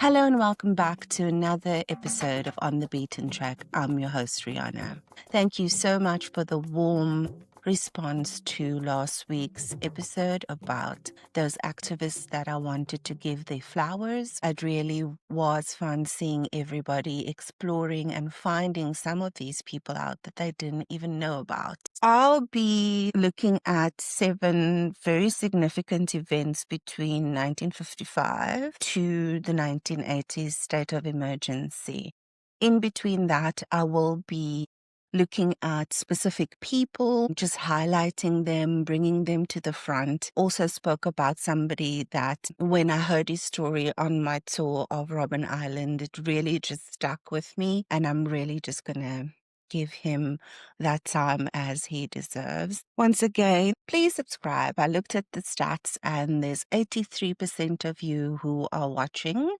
Hello and welcome back to another episode of On the Beaten Track. I'm your host, Rihanna. Thank you so much for the warm response to last week's episode about those activists that I wanted to give their flowers. It really was fun seeing everybody exploring and finding some of these people out that they didn't even know about. I'll be looking at 7 very significant events between 1955 to the 1980s state of emergency. In between that, I will be looking at specific people, just highlighting them, bringing them to the front. Also spoke about somebody that when I heard his story on my tour of Robben Island, it really just stuck with me. And I'm really just going to give him that time as he deserves. Once again, please subscribe. I looked at the stats and there's 83% of you who are watching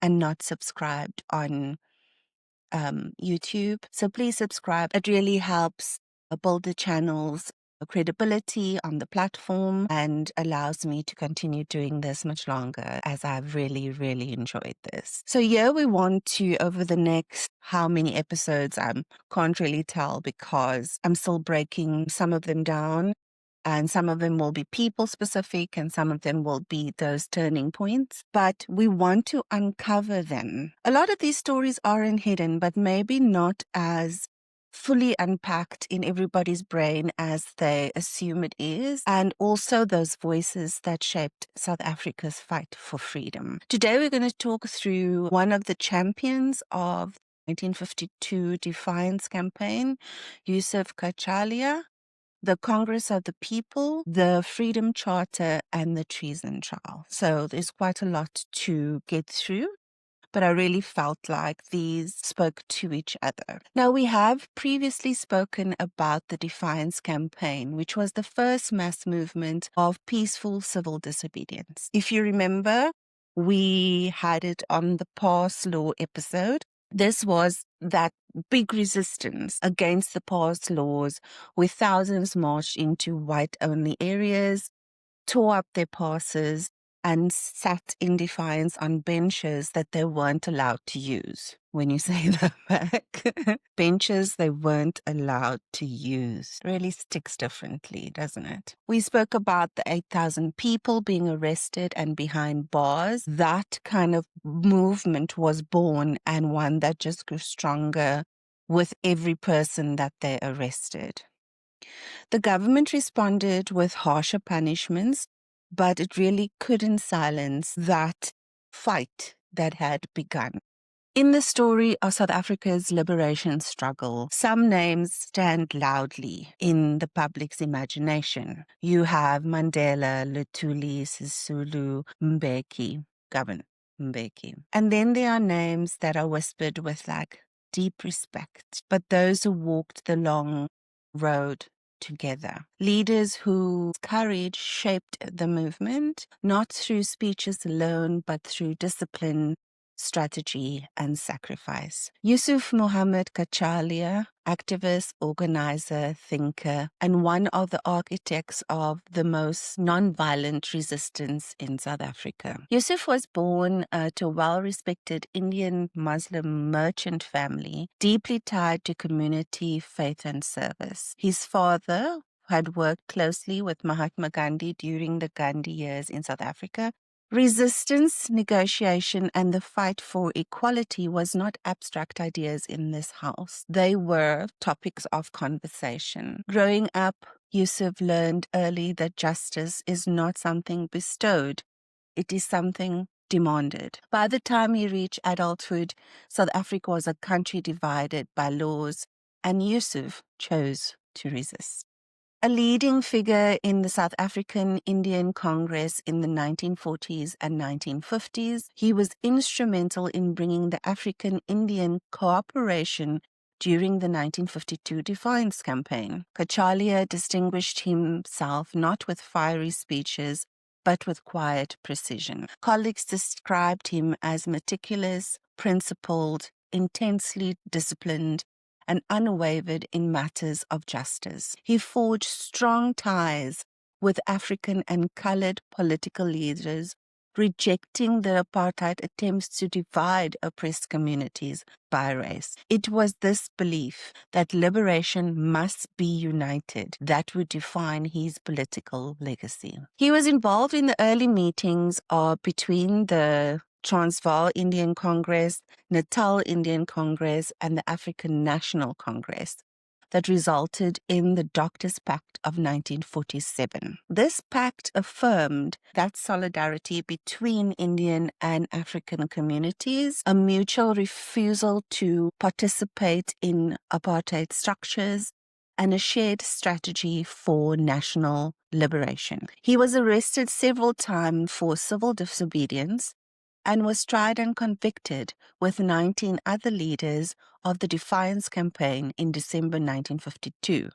and not subscribed on YouTube. So please subscribe. It really helps build the channel's credibility on the platform and allows me to continue doing this much longer, as I've really, really enjoyed this. So yeah, we want to, over the next how many episodes, I can't really tell because I'm still breaking some of them down. And some of them will be people specific and some of them will be those turning points. But we want to uncover them. A lot of these stories aren't hidden, but maybe not as fully unpacked in everybody's brain as they assume it is. And also those voices that shaped South Africa's fight for freedom. Today we're going to talk through one of the champions of 1952 Defiance campaign, Youssef Cachalia, the Congress of the People, the Freedom Charter, and the Treason Trial. So there's quite a lot to get through, but I really felt like these spoke to each other. Now, we have previously spoken about the Defiance campaign, which was the first mass movement of peaceful civil disobedience. If you remember, we had it on the Pass Law episode. This was that big resistance against the pass laws where thousands marched into white-only areas, tore up their passes, and sat in defiance on benches that they weren't allowed to use. When you say that back, benches they weren't allowed to use. Really sticks differently, doesn't it? We spoke about the 8,000 people being arrested and behind bars. That kind of movement was born and one that just grew stronger with every person that they arrested. The government responded with harsher punishments, but it really couldn't silence that fight that had begun. In the story of South Africa's liberation struggle, some names stand loudly in the public's imagination. You have Mandela, Luthuli, Sisulu, Mbeki, Governor Mbeki. And then there are names that are whispered with deep respect, but those who walked the long road together. Leaders whose courage shaped the movement, not through speeches alone, but through discipline, strategy, and sacrifice. Yusuf Cachalia, activist, organizer, thinker, and one of the architects of the most non-violent resistance in South Africa. Yusuf was born to a well-respected Indian Muslim merchant family, deeply tied to community, faith, and service. His father had worked closely with Mahatma Gandhi during the Gandhi years in South Africa. Resistance, negotiation, and the fight for equality was not abstract ideas in this house. They were topics of conversation. Growing up, Yusuf learned early that justice is not something bestowed. It is something demanded. By the time he reached adulthood, South Africa was a country divided by laws, and Yusuf chose to resist. A leading figure in the South African Indian Congress in the 1940s and 1950s, he was instrumental in bringing the African-Indian cooperation during the 1952 Defiance campaign. Cachalia distinguished himself not with fiery speeches, but with quiet precision. Colleagues described him as meticulous, principled, intensely disciplined, and unwavered in matters of justice. He forged strong ties with African and colored political leaders rejecting the apartheid attempts to divide oppressed communities by race. It was this belief that liberation must be united that would define his political legacy. He was involved in the early meetings between the Transvaal Indian Congress, Natal Indian Congress, and the African National Congress that resulted in the Doctors' Pact of 1947. This pact affirmed that solidarity between Indian and African communities, a mutual refusal to participate in apartheid structures, and a shared strategy for national liberation. He was arrested several times for civil disobedience and was tried and convicted with 19 other leaders of the Defiance campaign in December 1952,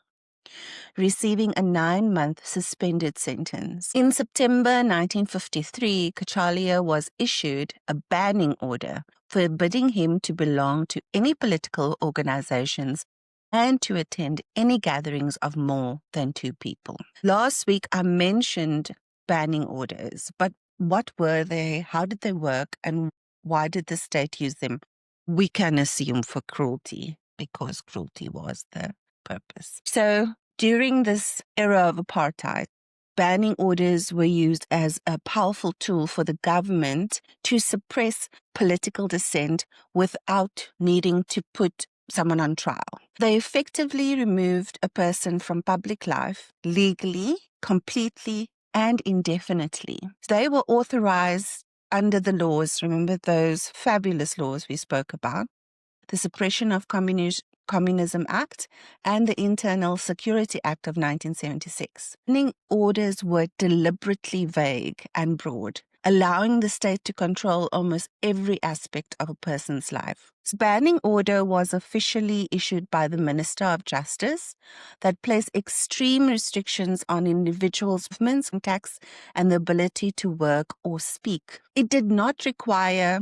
receiving a 9-month suspended sentence. In September 1953, Cachalia was issued a banning order forbidding him to belong to any political organizations and to attend any gatherings of more than 2 people. Last week, I mentioned banning orders, but what were they? How did they work? And why did the state use them? We can assume for cruelty, because cruelty was the purpose. So during this era of apartheid, banning orders were used as a powerful tool for the government to suppress political dissent without needing to put someone on trial. They effectively removed a person from public life legally, completely, and indefinitely. They were authorized under the laws, remember those fabulous laws we spoke about, the Suppression of Communism Act and the Internal Security Act of 1976. Banning orders were deliberately vague and broad, allowing the state to control almost every aspect of a person's life. This banning order was officially issued by the Minister of Justice that placed extreme restrictions on individuals' movements, contacts, and the ability to work or speak. It did not require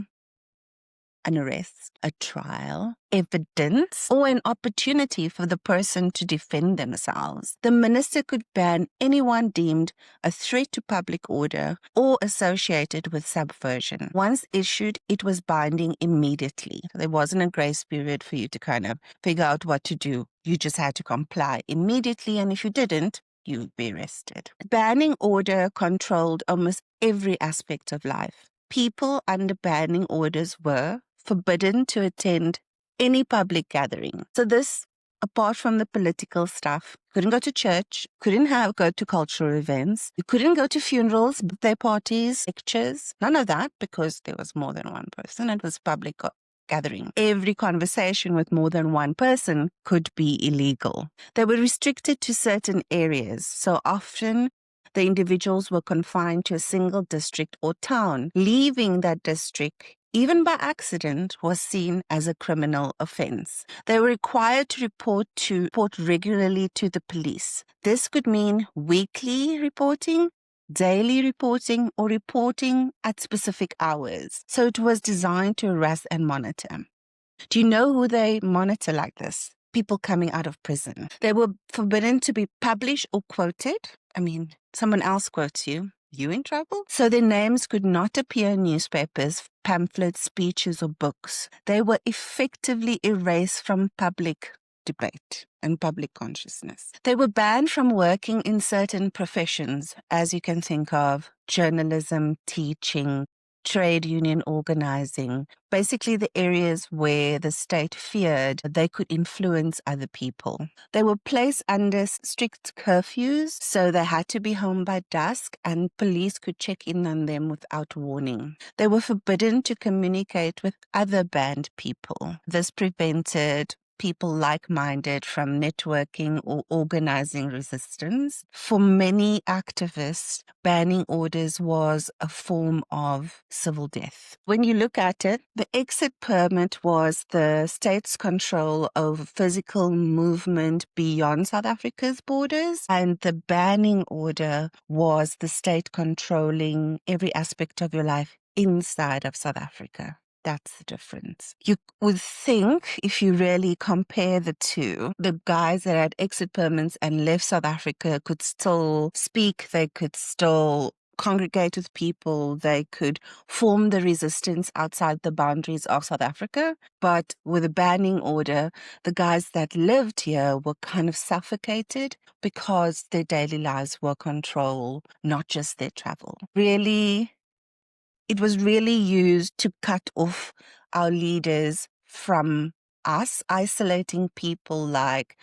an arrest, a trial, evidence, or an opportunity for the person to defend themselves. The minister could ban anyone deemed a threat to public order or associated with subversion. Once issued, it was binding immediately. There wasn't a grace period for you to kind of figure out what to do. You just had to comply immediately, and if you didn't, you would be arrested. The banning order controlled almost every aspect of life. People under banning orders were forbidden to attend any public gathering. So this, apart from the political stuff, couldn't go to church, couldn't go to cultural events, you couldn't go to funerals, birthday parties, lectures, none of that, because there was more than one person. It was public gathering. Every conversation with more than one person could be illegal. They were restricted to certain areas, so often the individuals were confined to a single district or town. Leaving that district, even by accident, was seen as a criminal offense. They were required to report regularly to the police. This could mean weekly reporting, daily reporting, or reporting at specific hours. So it was designed to harass and monitor. Do you know who they monitor like this? People coming out of prison. They were forbidden to be published or quoted. I mean, someone else quotes you. You in trouble? So their names could not appear in newspapers, pamphlets, speeches, or books. They were effectively erased from public debate and public consciousness. They were banned from working in certain professions, as you can think of journalism, teaching, trade union organizing, basically the areas where the state feared they could influence other people. They were placed under strict curfews, so they had to be home by dusk, and police could check in on them without warning. They were forbidden to communicate with other banned people. This prevented people like-minded from networking or organizing resistance. For many activists, banning orders was a form of civil death. When you look at it, the exit permit was the state's control over physical movement beyond South Africa's borders, and the banning order was the state controlling every aspect of your life inside of South Africa. That's the difference. You would think, if you really compare the two, the guys that had exit permits and left South Africa could still speak, they could still congregate with people, they could form the resistance outside the boundaries of South Africa. But with a banning order, the guys that lived here were kind of suffocated because their daily lives were controlled, not just their travel. Really, it was really used to cut off our leaders from us, isolating people like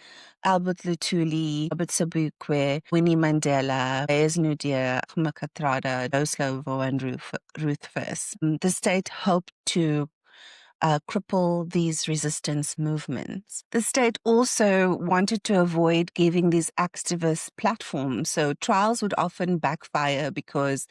Albert Lutuli, Robert Sobukwe, Winnie Mandela, Reyes Nudia, Makatrada, Doslovo, and Ruth First. The state hoped to cripple these resistance movements. The state also wanted to avoid giving these activists platforms, so trials would often backfire because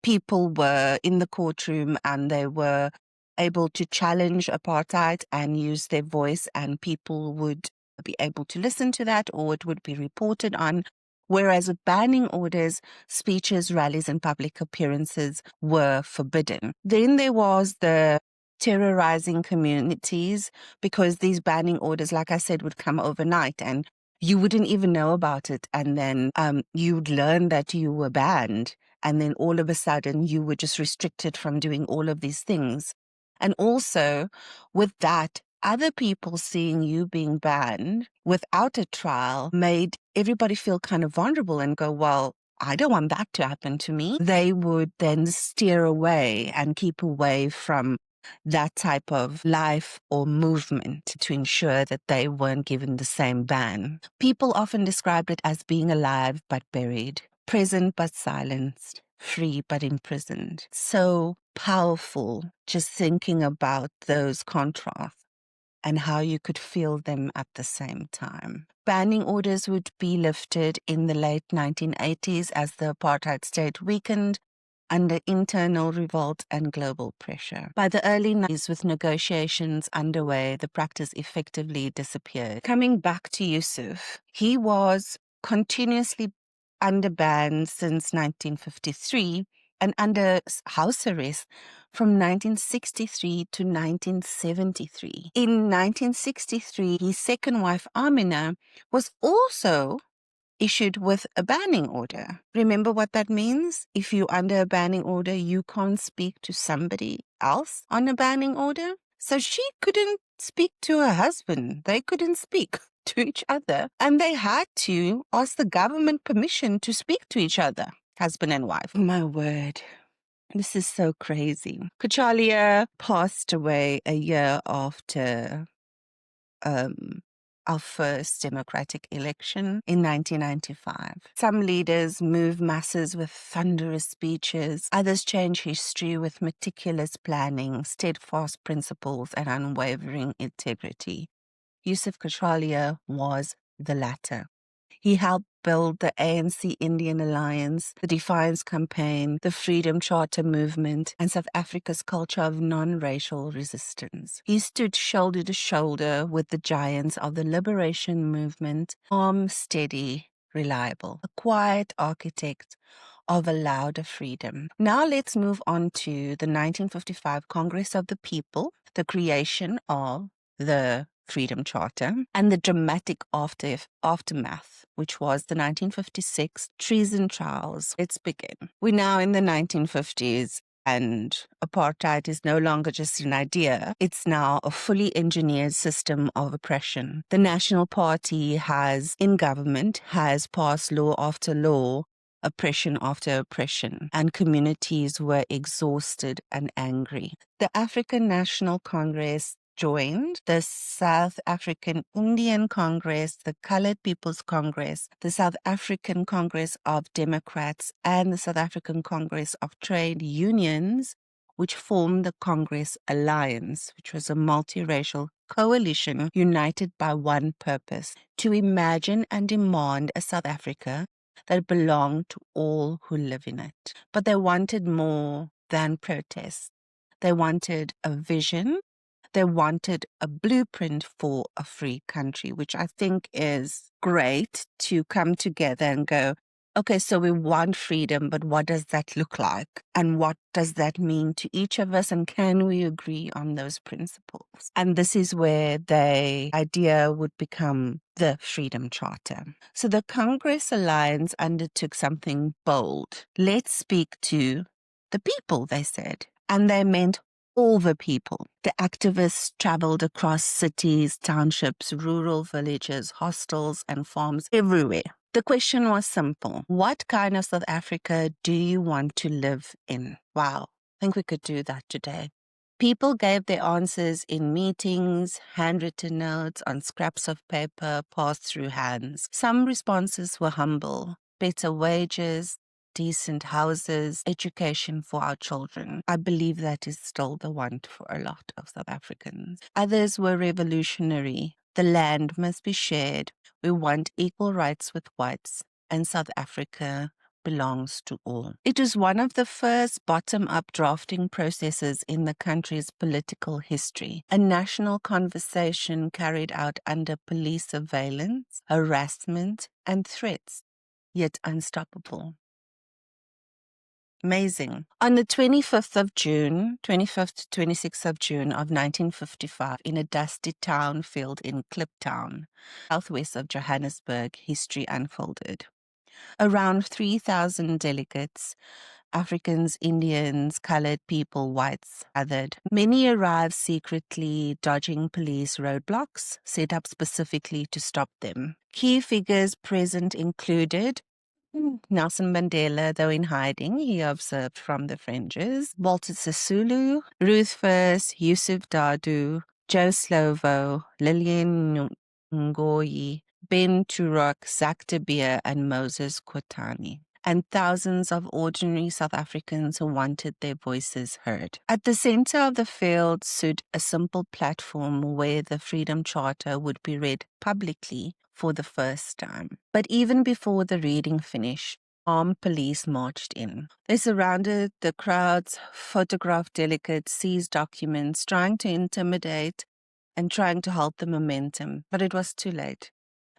people were in the courtroom and they were able to challenge apartheid and use their voice, and people would be able to listen to that, or it would be reported on. Whereas with banning orders, speeches, rallies, and public appearances were forbidden. Then there was the terrorizing communities, because these banning orders, like I said, would come overnight and you wouldn't even know about it. And then you'd learn that you were banned. And then all of a sudden you were just restricted from doing all of these things. And also with that, other people seeing you being banned without a trial made everybody feel kind of vulnerable and go, well, I don't want that to happen to me. They would then steer away and keep away from that type of life or movement to ensure that they weren't given the same ban. People often described it as being alive but buried, present but silenced, free but imprisoned. So powerful just thinking about those contrasts and how you could feel them at the same time. Banning orders would be lifted in the late 1980s as the apartheid state weakened under internal revolt and global pressure. By the early 90s, with negotiations underway, the practice effectively disappeared. Coming back to Yusuf, he was continuously under ban since 1953 and under house arrest from 1963 to 1973. In 1963, his second wife, Amina, was also issued with a banning order. Remember what that means? If you're under a banning order, you can't speak to somebody else on a banning order. So she couldn't speak to her husband. They couldn't speak to each other. And they had to ask the government permission to speak to each other, husband and wife. My word. This is so crazy. Cachalia passed away a year after our first democratic election in 1995. Some leaders move masses with thunderous speeches. Others change history with meticulous planning, steadfast principles, and unwavering integrity. Yusuf Cachalia was the latter. He helped build the ANC Indian Alliance, the Defiance campaign, the Freedom Charter movement, and South Africa's culture of non-racial resistance. He stood shoulder to shoulder with the giants of the liberation movement, calm, steady, reliable, a quiet architect of a louder freedom. Now let's move on to the 1955 Congress of the People, the creation of the Freedom Charter, and the dramatic aftermath, which was the 1956 treason trials. Let's begin. We're now in the 1950s, and apartheid is no longer just an idea. It's now a fully engineered system of oppression. The National Party in government has passed law after law, oppression after oppression, and communities were exhausted and angry. The African National Congress joined the South African Indian Congress, the Colored People's Congress, the South African Congress of Democrats, and the South African Congress of Trade Unions, which formed the Congress Alliance, which was a multiracial coalition united by one purpose: to imagine and demand a South Africa that belonged to all who live in it. But they wanted more than protest. They wanted a vision. They wanted a blueprint for a free country, which I think is great to come together and go, Okay, so we want freedom, but what does that look like? And what does that mean to each of us? And can we agree on those principles? And this is where the idea would become the Freedom Charter. So the Congress Alliance undertook something bold. Let's speak to the people, they said. And they meant all the people. The activists traveled across cities, townships, rural villages, hostels, and farms everywhere. The question was simple. What kind of South Africa do you want to live in? Wow, I think we could do that today. People gave their answers in meetings, handwritten notes on scraps of paper passed through hands. Some responses were humble: better wages, decent houses, education for our children. I believe that is still the want for a lot of South Africans. Others were revolutionary. The land must be shared. We want equal rights with whites, and South Africa belongs to all. It is one of the first bottom-up drafting processes in the country's political history, a national conversation carried out under police surveillance, harassment, and threats, yet unstoppable. Amazing. On the 25th to 26th of June of 1955, in a dusty town field in Kliptown, southwest of Johannesburg, history unfolded. Around 3,000 delegates, Africans, Indians, colored people, whites, gathered. Many arrived secretly, dodging police roadblocks set up specifically to stop them. Key figures present included Nelson Mandela, though in hiding, he observed from the fringes. Walter Sisulu, Ruth First, Yusuf Dadu, Joe Slovo, Lillian Ngoyi, Ben Turok, Zak de Beer, and Moses Kotane, and thousands of ordinary South Africans who wanted their voices heard. At the center of the field stood a simple platform where the Freedom Charter would be read publicly for the first time. But even before the reading finished, armed police marched in. They surrounded the crowds, photographed delegates, seized documents, trying to intimidate and trying to halt the momentum. But it was too late.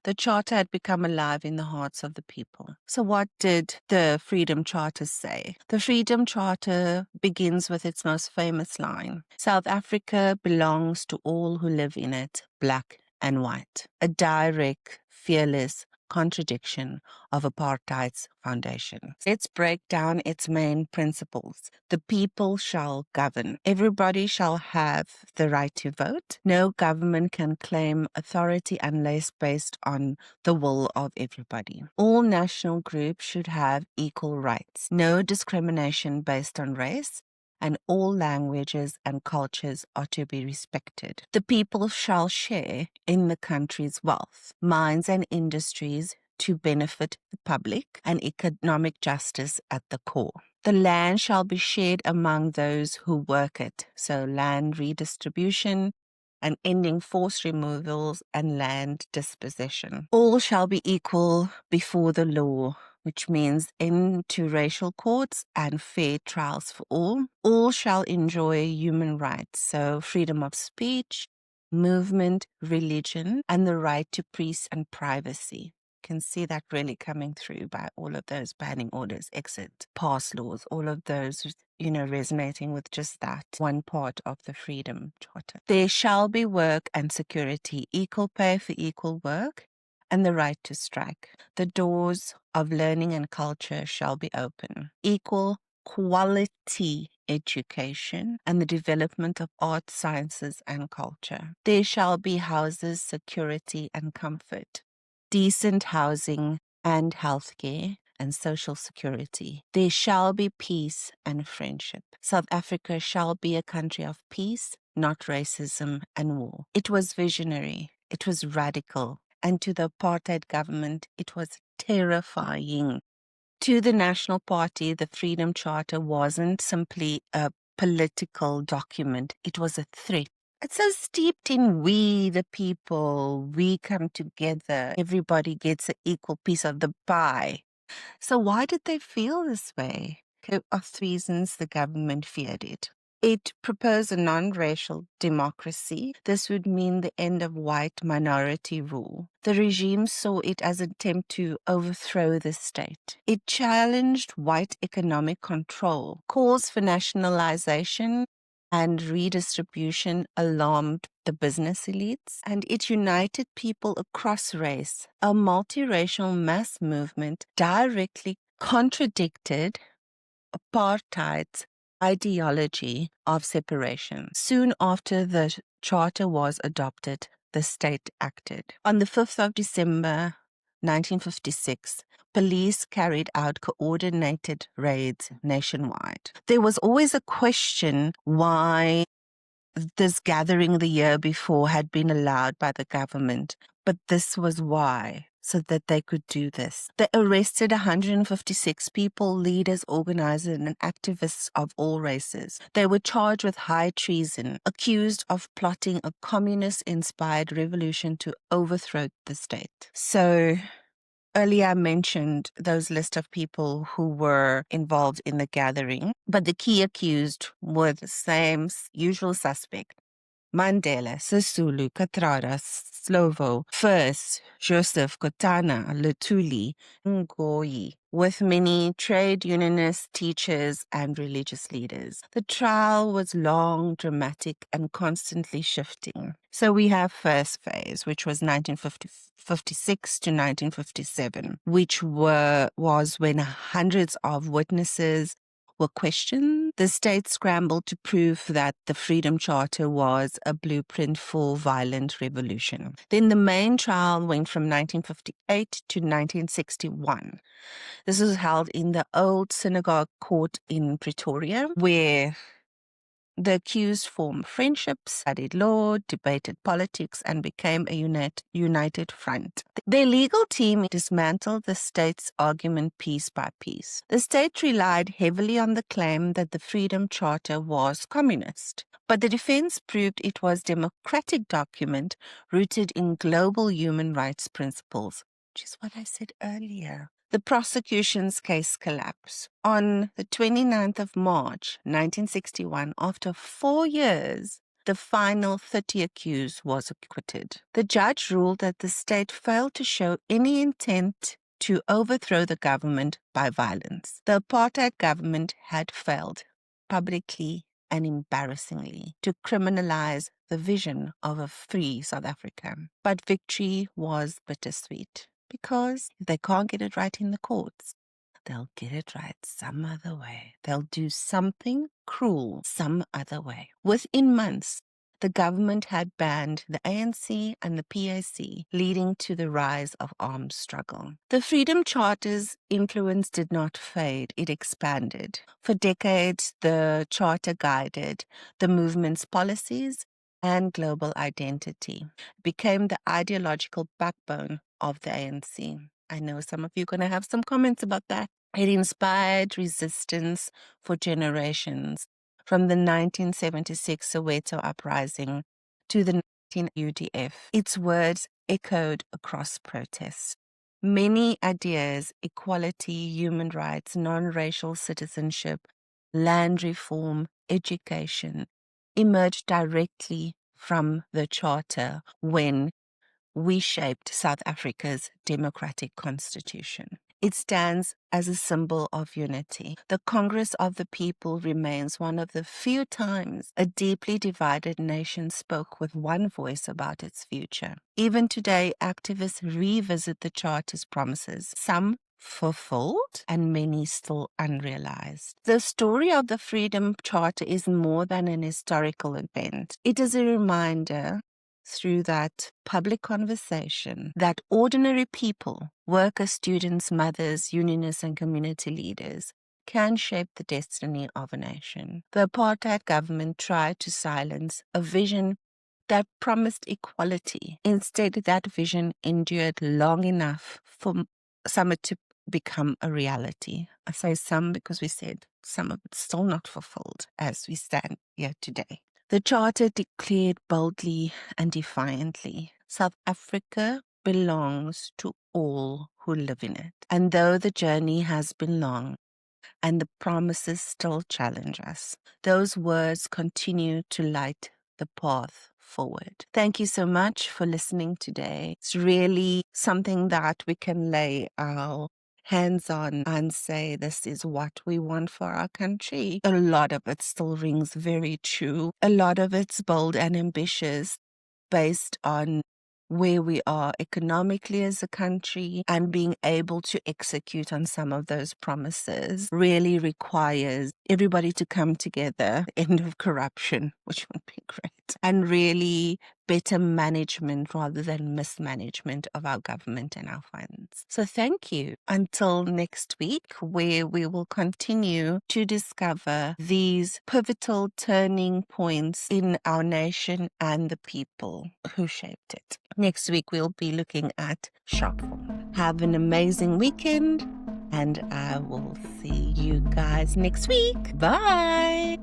The Charter had become alive in the hearts of the people. So what did the Freedom Charter say? The Freedom Charter begins with its most famous line: South Africa belongs to all who live in it, black and white. A direct, fearless contradiction of apartheid's foundation. Let's break down its main principles. The people shall govern. Everybody shall have the right to vote. No government can claim authority unless based on the will of everybody. All national groups should have equal rights. No discrimination based on race, and all languages and cultures are to be respected. The people shall share in the country's wealth, mines and industries to benefit the public, and economic justice at the core. The land shall be shared among those who work it, so land redistribution and ending forced removals and land dispossession. All shall be equal before the law, which means end to racial courts and fair trials for all. All shall enjoy human rights, so freedom of speech, movement, religion, and the right to peace and privacy. Can see that really coming through by all of those banning orders, exit, pass laws, all of those, resonating with just that one part of the Freedom Charter. There shall be work and security, equal pay for equal work, and the right to strike. The doors of learning and culture shall be open. Equal quality education and the development of art, sciences, and culture. There shall be houses, security, and comfort. Decent housing and healthcare and social security. There shall be peace and friendship. South Africa shall be a country of peace, not racism and war. It was visionary. It was radical. And to the apartheid government, it was terrifying. To the National Party, the Freedom Charter wasn't simply a political document. It was a threat. It's so steeped in we, the people, we come together, everybody gets an equal piece of the pie. So why did they feel this way? Of reasons the government feared it. It proposed a non-racial democracy. This would mean the end of white minority rule. The regime saw it as an attempt to overthrow the state. It challenged white economic control. Calls for nationalization and redistribution alarmed the business elites, and it united people across race. A multiracial mass movement directly contradicted apartheid's ideology of separation. Soon after the charter was adopted, the state acted. On the 5th of December 1956, police carried out coordinated raids nationwide. There was always a question why this gathering the year before had been allowed by the government, but this was why, so that they could do this. They arrested 156 people, leaders, organizers, and activists of all races. They were charged with high treason, accused of plotting a communist-inspired revolution to overthrow the state. So, earlier I mentioned those list of people who were involved in the gathering, but the key accused were the same usual suspect. Mandela, Sisulu, Katrara, Slovo, First, Joseph, Kotana, Lutuli, Ngoyi, with many trade unionists, teachers, and religious leaders. The trial was long, dramatic, and constantly shifting. So we have first phase, which was 1956 to 1957, which was when hundreds of witnesses were questioned. The state scrambled to prove that the Freedom Charter was a blueprint for violent revolution. Then the main trial went from 1958 to 1961. This was held in the old synagogue court in Pretoria, where the accused formed friendships, studied law, debated politics, and became a united front. Their legal team dismantled the state's argument piece by piece. The state relied heavily on the claim that the Freedom Charter was communist, but the defense proved it was a democratic document rooted in global human rights principles, which is what I said earlier. The prosecution's case collapsed. On the 29th of March, 1961, after 4 years, the final 30 accused was acquitted. The judge ruled that the state failed to show any intent to overthrow the government by violence. The apartheid government had failed publicly and embarrassingly to criminalize the vision of a free South Africa. But victory was bittersweet. Because if they can't get it right in the courts, they'll get it right some other way. They'll do something cruel some other way. Within months, the government had banned the ANC and the PAC, leading to the rise of armed struggle. The Freedom Charter's influence did not fade, it expanded. For decades, the Charter guided the movement's policies and global identity, became the ideological backbone of the ANC. I know some of you are going to have some comments about that. It inspired resistance for generations, from the 1976 Soweto uprising to the 19 UDF. Its words echoed across protests. Many ideas, equality, human rights, non-racial citizenship, land reform, education, emerged directly from the Charter when we shaped South Africa's democratic constitution. It stands as a symbol of unity. The Congress of the People remains one of the few times a deeply divided nation spoke with one voice about its future. Even today, activists revisit the Charter's promises, some fulfilled and many still unrealized. The story of the Freedom Charter is more than an historical event. It is a reminder through that public conversation that ordinary people, workers, students, mothers, unionists, and community leaders can shape the destiny of a nation. The apartheid government tried to silence a vision that promised equality. Instead, that vision endured long enough for some to become a reality. I say some because we said some of it's still not fulfilled as we stand here today. The Charter declared boldly and defiantly, South Africa belongs to all who live in it. And though the journey has been long, and the promises still challenge us. Those words continue to light the path forward. Thank you so much for listening today. It's really something that we can lay our hands on and say this is what we want for our country. A lot of it still rings very true. A lot of it's bold and ambitious based on where we are economically as a country, and being able to execute on some of those promises really requires everybody to come together, end of corruption, which would be great, and really better management rather than mismanagement of our government and our funds. So thank you. Until next week, where we will continue to discover these pivotal turning points in our nation and the people who shaped it. Next week, we'll be looking at shop form. Have an amazing weekend, and I will see you guys next week. Bye.